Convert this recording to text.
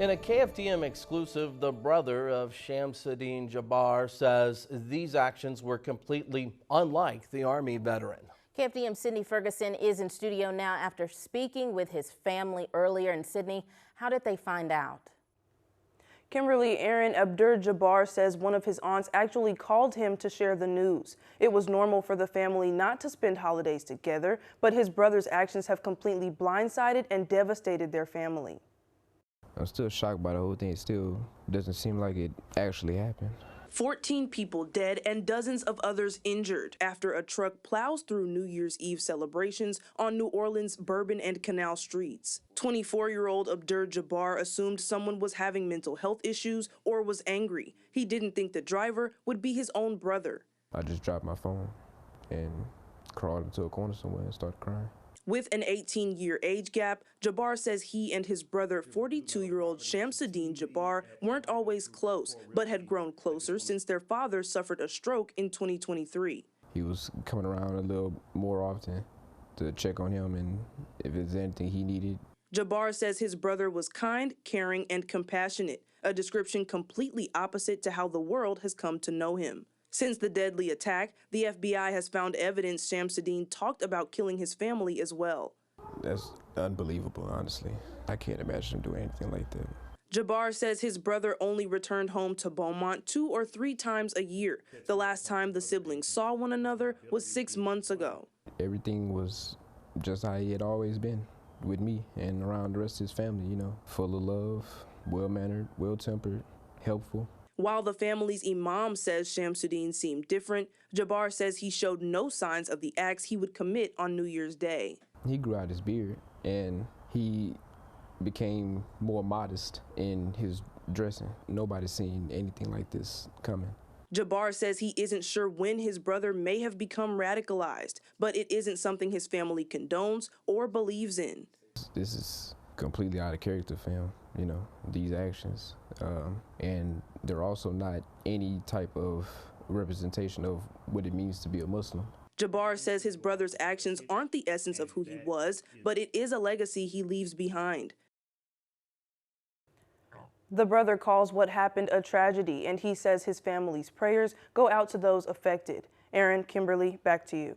In a KFDM exclusive, the brother of Shamsuddin Jabbar says these actions were completely unlike the Army veteran. KFDM Sydney Ferguson is in studio now after speaking with his family earlier. In Sydney, how did they find out? Kimberly, Aaron Abdur-Jabbar says one of his aunts actually called him to share the news. It was normal for the family not to spend holidays together, but his brother's actions have completely blindsided and devastated their family. I'm still shocked by the whole thing. It still doesn't seem like it actually happened. 14 people dead and dozens of others injured after a truck plows through New Year's Eve celebrations on New Orleans' Bourbon and Canal streets. 24-year-old Abdur-Jabbar assumed someone was having mental health issues or was angry. He didn't think the driver would be his own brother. I just dropped my phone and crawled into a corner somewhere and started crying. With an 18-year age gap, Jabbar says he and his brother, 42-year-old Shamsuddin Jabbar, weren't always close, but had grown closer since their father suffered a stroke in 2023. He was coming around a little more often to check on him and if there's anything he needed. Jabbar says his brother was kind, caring, and compassionate, a description completely opposite to how the world has come to know him. Since the deadly attack, the FBI has found evidence Shamsuddin talked about killing his family as well. That's unbelievable, honestly. I can't imagine him doing anything like that. Jabbar says his brother only returned home to Beaumont 2 or 3 times a year. The last time the siblings saw one another was 6 months ago. Everything was just how he had always been with me and around the rest of his family, you know, full of love, well-mannered, well-tempered, helpful. While the family's imam says Shamsuddin seemed different, Jabbar says he showed no signs of the acts he would commit on New Year's Day. He grew out his beard and he became more modest in his dressing. Nobody's seen anything like this coming. Jabbar says he isn't sure when his brother may have become radicalized, but it isn't something his family condones or believes in. This is completely out of character for him, you know, these actions. And they're also not any type of representation of what it means to be a Muslim. Jabbar says his brother's actions aren't the essence of who he was, but it is a legacy he leaves behind. The brother calls what happened a tragedy, and he says his family's prayers go out to those affected. Aaron, Kimberly, back to you.